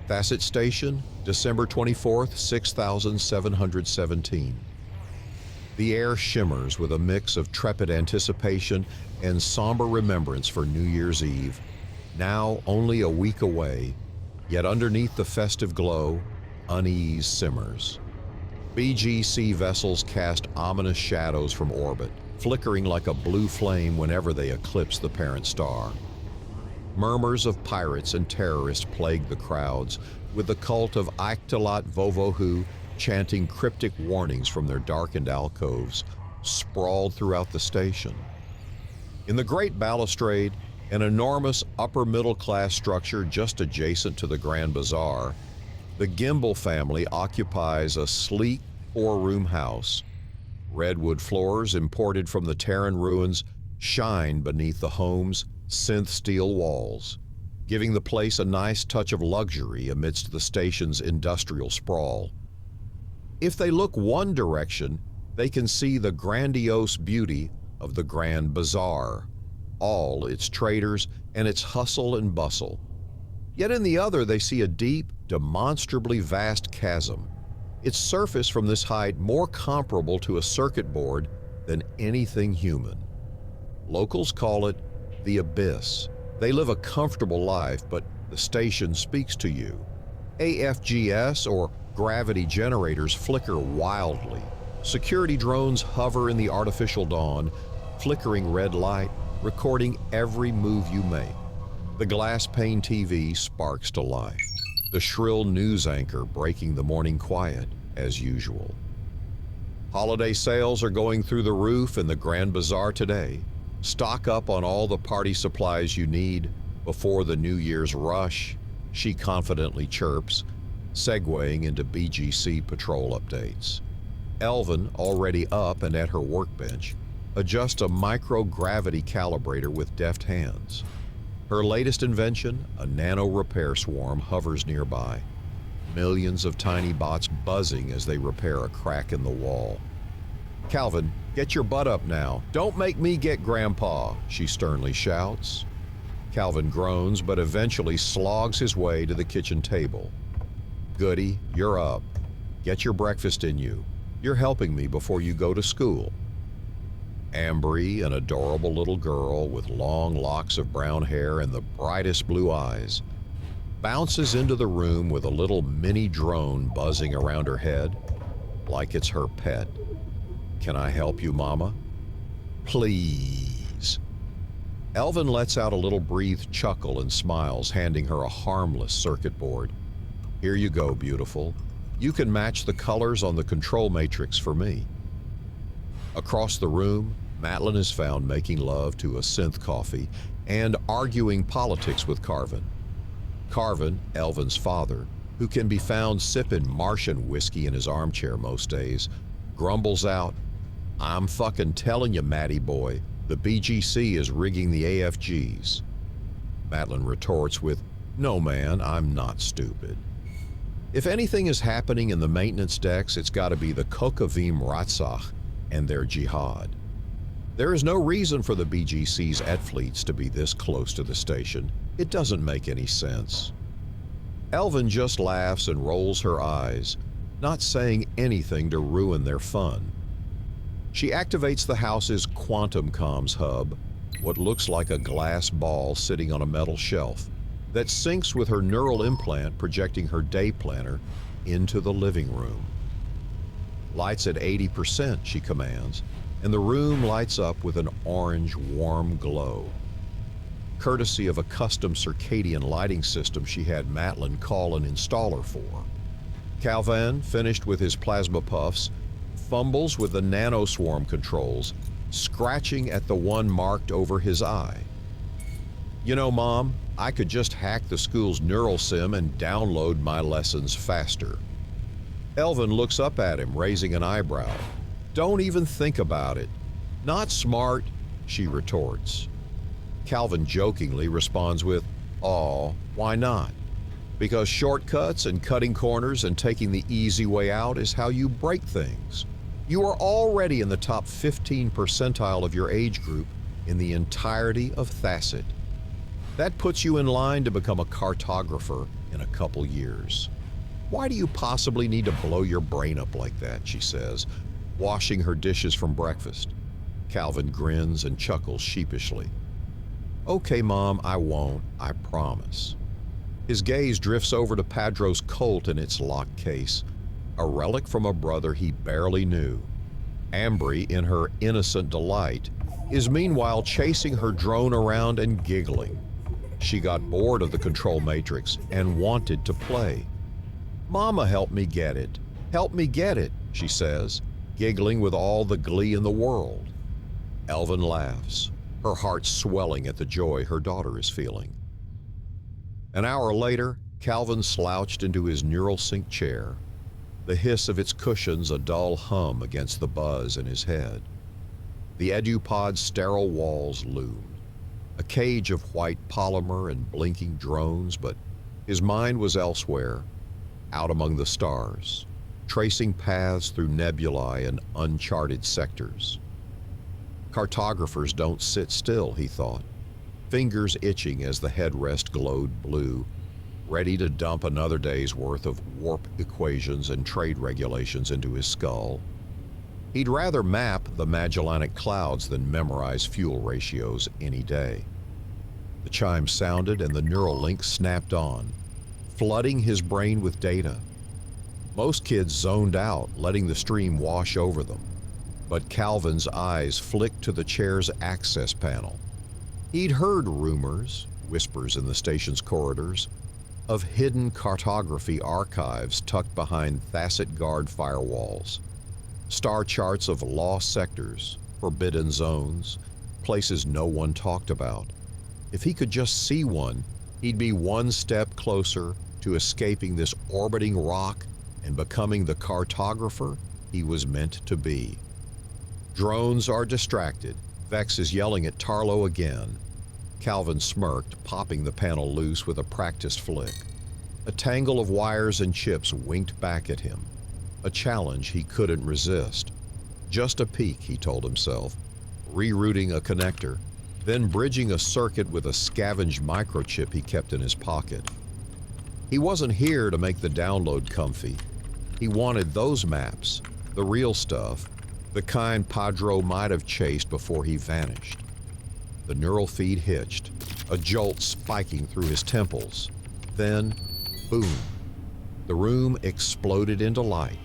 Thassit Station, December 24th, 6717. The air shimmers with a mix of trepid anticipation and somber remembrance for New Year's Eve, now only a week away, yet underneath the festive glow, unease simmers. BGC vessels cast ominous shadows from orbit, flickering like a blue flame whenever they eclipse the parent star. Murmurs of pirates and terrorists plague the crowds, with the cult of Aiktalat Vovohu chanting cryptic warnings from their darkened alcoves, sprawled throughout the station. In the Great Balustrade, an enormous upper-middle-class structure just adjacent to the Grand Bazaar, the Gimbal family occupies a sleek four-room house. Redwood floors imported from the Terran ruins shine beneath the home's synth steel walls, giving the place a nice touch of luxury amidst the station's industrial sprawl. If they look one direction, they can see the grandiose beauty of the Grand Bazaar, all its traders and its hustle and bustle. Yet in the other they see a deep, demonstrably vast chasm, its surface from this height more comparable to a circuit board than anything human. Locals call it the abyss. They live a comfortable life, but the station speaks to you. AFGS or gravity generators flicker wildly. Security drones hover in the artificial dawn, flickering red light, recording every move you make. The glass pane TV sparks to life, the shrill news anchor breaking the morning quiet as usual. Holiday sales are going through the roof in the Grand Bazaar today. Stock up on all the party supplies you need before the New Year's rush, she confidently chirps, segueing into BGC patrol updates. Elvin, already up and at her workbench, adjusts a microgravity calibrator with deft hands. Her latest invention, a nano repair swarm, hovers nearby, millions of tiny bots buzzing as they repair a crack in the wall. "Calvin, get your butt up now. Don't make me get Grandpa," she sternly shouts. Calvin groans, but eventually slogs his way to the kitchen table. "Goody, you're up. Get your breakfast in you. You're helping me before you go to school." Ambry, an adorable little girl with long locks of brown hair and the brightest blue eyes, bounces into the room with a little mini drone buzzing around her head, like it's her pet. "Can I help you, Mama?" "Please." Elvin lets out a little breathed chuckle and smiles, handing her a harmless circuit board. "Here you go, beautiful. You can match the colors on the control matrix for me." Across the room, Matlin is found making love to a synth coffee and arguing politics with Carvin. Carvin, Elvin's father, who can be found sipping Martian whiskey in his armchair most days, grumbles out, "I'm fucking telling you, Matty boy, the BGC is rigging the AFGs." Matlin retorts with, "No man, I'm not stupid." If anything is happening in the maintenance decks, it's got to be the Kokavim Ratzach and their jihad. There is no reason for the BGC's fleets to be this close to the station. It doesn't make any sense. Elvin just laughs and rolls her eyes, not saying anything to ruin their fun. She activates the house's quantum comms hub, what looks like a glass ball sitting on a metal shelf, that syncs with her neural implant projecting her day planner into the living room. "Lights at 80%, she commands, and the room lights up with an orange, warm glow. Courtesy of a custom circadian lighting system she had Matlin call an installer for. Calvin, finished with his plasma puffs, fumbles with the nanoswarm controls, scratching at the one marked over his eye. "You know, Mom, I could just hack the school's neural sim and download my lessons faster." Elvin looks up at him, raising an eyebrow. "Don't even think about it. Not smart," she retorts. Calvin jokingly responds with, "Aw, why not? Because shortcuts and cutting corners and taking the easy way out is how you break things. You are already in the top 15 percentile of your age group in the entirety of Thassit." That puts you in line to become a cartographer in a couple years. Why do you possibly need to blow your brain up like that, she says, washing her dishes from breakfast. Calvin grins and chuckles sheepishly. Okay, Mom, I won't, I promise. His gaze drifts over to Padro's Colt in its locked case, a relic from a brother he barely knew. Ambry, in her innocent delight, is meanwhile chasing her drone around and giggling. She got bored of the control matrix and wanted to play. Mama, help me get it. Help me get it, she says, giggling with all the glee in the world. Elvin laughs, her heart swelling at the joy her daughter is feeling. An hour later, Calvin slouched into his neural sync chair, the hiss of its cushions a dull hum against the buzz in his head. The EduPod's sterile walls loomed, a cage of white polymer and blinking drones, but his mind was elsewhere, out among the stars, tracing paths through nebulae and uncharted sectors. Cartographers don't sit still, he thought, fingers itching as the headrest glowed blue, ready to dump another day's worth of warp equations and trade regulations into his skull. He'd rather map the Magellanic Clouds than memorize fuel ratios any day. The chime sounded and the neural link snapped on, flooding his brain with data. Most kids zoned out, letting the stream wash over them. But Calvin's eyes flicked to the chair's access panel. He'd heard rumors, whispers in the station's corridors, of hidden cartography archives tucked behind Thassit Guard firewalls. Star charts of lost sectors, forbidden zones, places no one talked about. If he could just see one, he'd be one step closer to escaping this orbiting rock and becoming the cartographer he was meant to be. Drones are distracted. Vex is yelling at Tarlo again. Calvin smirked, popping the panel loose with a practiced flick. A tangle of wires and chips winked back at him. A challenge he couldn't resist. Just a peek, he told himself, rerouting a connector, then bridging a circuit with a scavenged microchip he kept in his pocket. He wasn't here to make the download comfy. He wanted those maps, the real stuff, the kind Padro might have chased before he vanished. The neural feed hitched, a jolt spiking through his temples. Then, boom, the room exploded into light.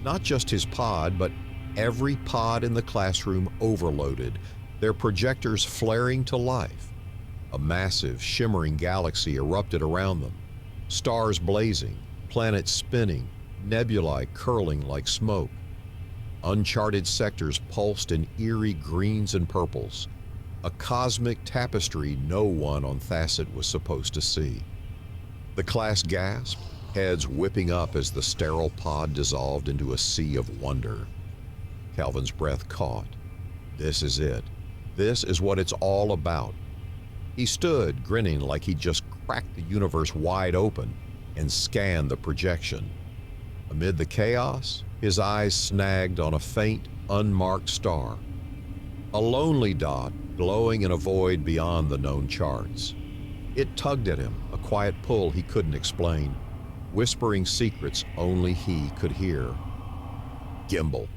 Not just his pod, but every pod in the classroom overloaded, their projectors flaring to life. A massive, shimmering galaxy erupted around them, stars blazing, planets spinning, nebulae curling like smoke. Uncharted sectors pulsed in eerie greens and purples, a cosmic tapestry no one on Thassit was supposed to see. The class gasped, heads whipping up as the sterile pod dissolved into a sea of wonder. Calvin's breath caught. This is it. This is what it's all about. He stood, grinning like he'd just cracked the universe wide open and scanned the projection. Amid the chaos, his eyes snagged on a faint, unmarked star. A lonely dot glowing in a void beyond the known charts. It tugged at him, a quiet pull he couldn't explain, whispering secrets only he could hear. Gimbal.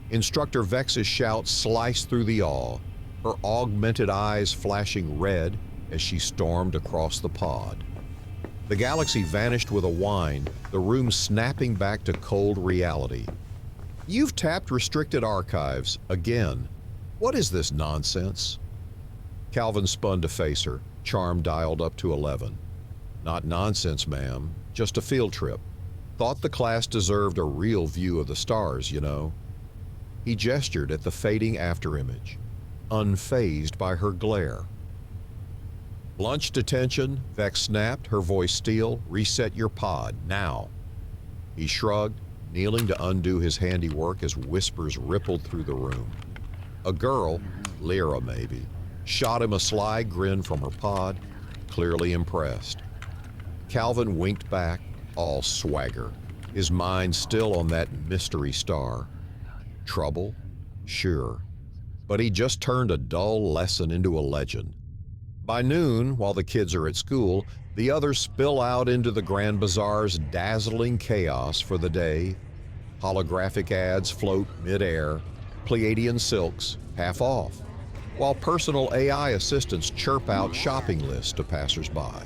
Instructor Vex's shout sliced through the awe, her augmented eyes flashing red as she stormed across the pod. The galaxy vanished with a whine, the room snapping back to cold reality. You've tapped restricted archives again. What is this nonsense? Calvin spun to face her, charm dialed up to 11. Not nonsense, ma'am, just a field trip. Thought the class deserved a real view of the stars, you know. He gestured at the fading afterimage, unfazed by her glare. Lunch detention, Vex snapped, her voice steel. Reset your pod, now. He shrugged, kneeling to undo his handiwork as whispers rippled through the room. A girl, Lyra maybe, shot him a sly grin from her pod, clearly impressed. Calvin winked back, all swagger, his mind still on that mystery star. Trouble? Sure. But he just turned a dull lesson into a legend. By noon, while the kids are at school, the others spill out into the Grand Bazaar's dazzling chaos for the day. Holographic ads float mid-air, Pleiadian silks half off, while personal AI assistants chirp out shopping lists to passersby.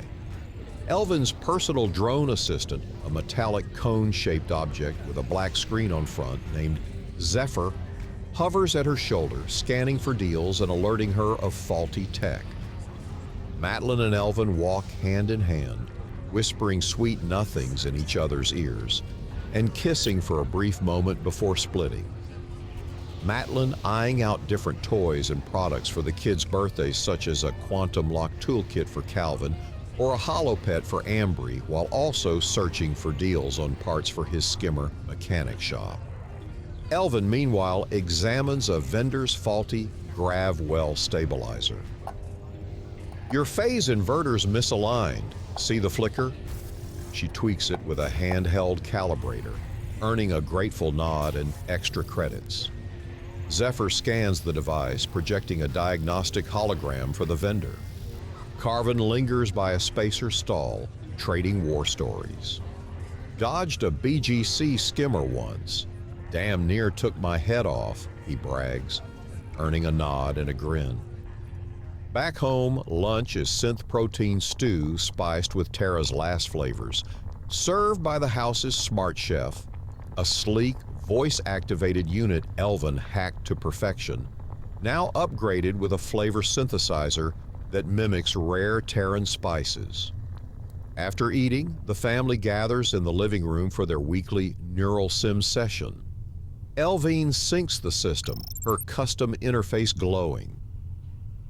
Elvin's personal drone assistant, a metallic cone-shaped object with a black screen on front named Zephyr, hovers at her shoulder, scanning for deals and alerting her of faulty tech. Matlin and Elvin walk hand in hand, whispering sweet nothings in each other's ears, and kissing for a brief moment before splitting. Matlin eyeing out different toys and products for the kids' birthdays, such as a quantum lock toolkit for Calvin or a holopet for Ambry, while also searching for deals on parts for his skimmer mechanic shop. Elvin, meanwhile, examines a vendor's faulty grav well stabilizer. Your phase inverter's misaligned. See the flicker? She tweaks it with a handheld calibrator, earning a grateful nod and extra credits. Zephyr scans the device, projecting a diagnostic hologram for the vendor. Carvin lingers by a spacer stall, trading war stories. Dodged a BGC skimmer once. Damn near took my head off, he brags, earning a nod and a grin. Back home, lunch is synth protein stew spiced with Terra's last flavors, served by the house's smart chef, a sleek, voice-activated unit Elvin hacked to perfection, now upgraded with a flavor synthesizer that mimics rare Terran spices. After eating, the family gathers in the living room for their weekly neural sim session. Elvine syncs the system, her custom interface glowing.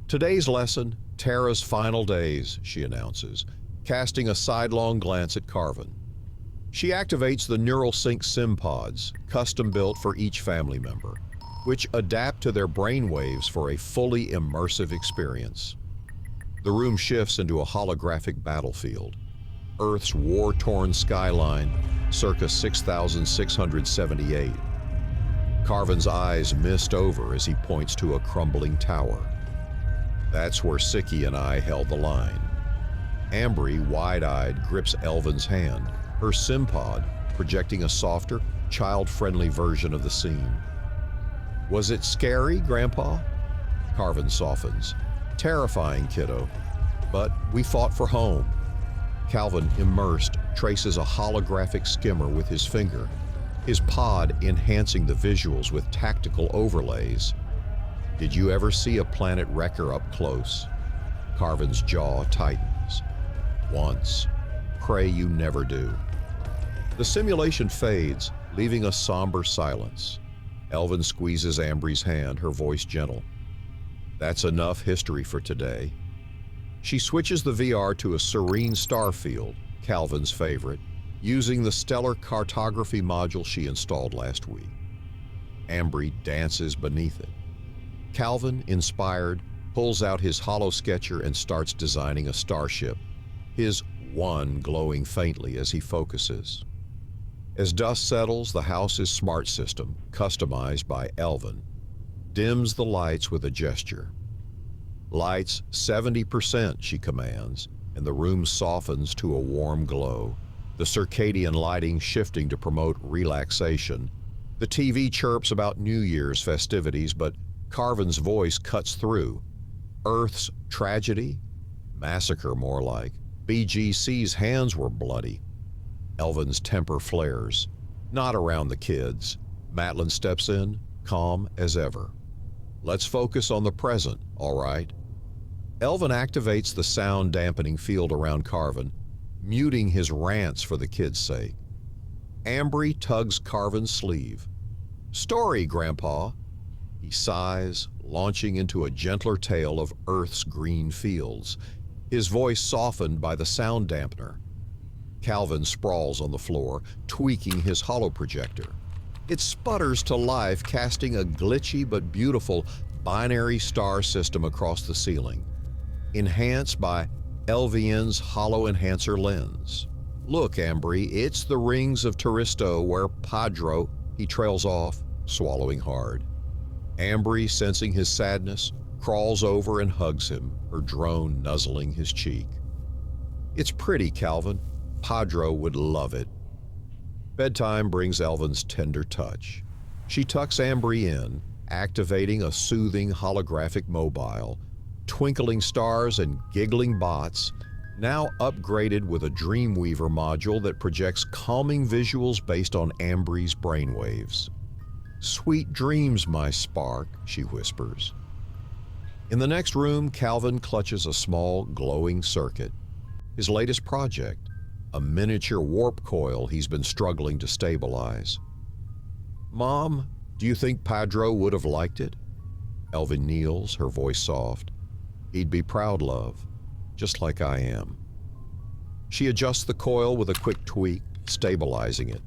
Today's lesson, Terra's final days, she announces, casting a sidelong glance at Carvin. She activates the Neural Sync sim pods, custom-built for each family member, which adapt to their brainwaves for a fully immersive experience. The room shifts into a holographic battlefield. Earth's war-torn skyline, circa 6678. Carvin's eyes mist over as he points to a crumbling tower. That's where Sicky and I held the line. Ambry, wide-eyed, grips Elvin's hand, her SimPod projecting a softer, child-friendly version of the scene. Was it scary, Grandpa? Carvin softens. Terrifying, kiddo. But we fought for home. Calvin, immersed, traces a holographic skimmer with his finger, his pod enhancing the visuals with tactical overlays. Did you ever see a planet wrecker up close? Carvin's jaw tightens. Once. Pray you never do. The simulation fades, leaving a somber silence. Elvin squeezes Ambry's hand, her voice gentle. That's enough history for today. She switches the VR to a serene star field, Calvin's favorite, using the stellar cartography module she installed last week. Ambry dances beneath it. Calvin, inspired, pulls out his holo-sketcher and starts designing a starship, his one glowing faintly as he focuses. As dust settles, the house's smart system, customized by Elvin, dims the lights with a gesture. Lights 70%, she commands, and the room softens to a warm glow, the circadian lighting shifting to promote relaxation. The TV chirps about New Year's festivities, but Carvin's voice cuts through. Earth's tragedy? Massacre, more like. BGC's hands were bloody. Elvin's temper flares. Not around the kids. Matlin steps in, calm as ever. Let's focus on the present, all right? Elvin activates the sound dampening field around Carvin, muting his rants for the kids' sake. Ambry tugs Carvin's sleeve. Story, Grandpa. He sighs, launching into a gentler tale of Earth's green fields, his voice softened by the sound dampener. Calvin sprawls on the floor, tweaking his holoprojector. It sputters to life, casting a glitchy but beautiful binary star system across the ceiling, enhanced by LVN's holo enhancer lens. Look, Ambry, it's the rings of Taristo where Padro, he trails off, swallowing hard. Ambry, sensing his sadness, crawls over and hugs him, her drone nuzzling his cheek. "It's pretty, Calvin. Padro would love it." Bedtime brings Elvin's tender touch. She tucks Ambry in, activating a soothing holographic mobile, twinkling stars and giggling bots, now upgraded with a Dreamweaver module that projects calming visuals based on Ambry's brainwaves. "Sweet dreams, my spark," she whispers. In the next room, Calvin clutches a small, glowing circuit. His latest project, a miniature warp coil he's been struggling to stabilize. "Mom, do you think Padro would have liked it?" Elvin kneels, her voice soft. "He'd be proud, love, just like I am." She adjusts the coil with a quick tweak, stabilizing it,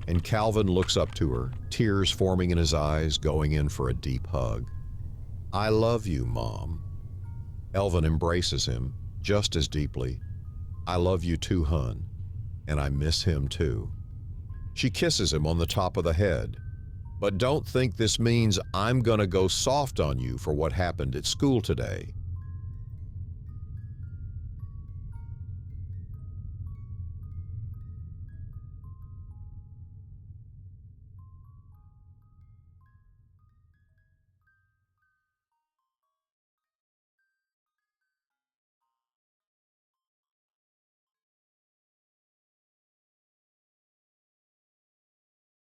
and Calvin looks up to her, tears forming in his eyes, going in for a deep hug. "I love you, Mom." Elvin embraces him, just as deeply. "I love you too, hun, and I miss him too." She kisses him on the top of the head. "But don't think this means I'm gonna go soft on you for what happened at school today.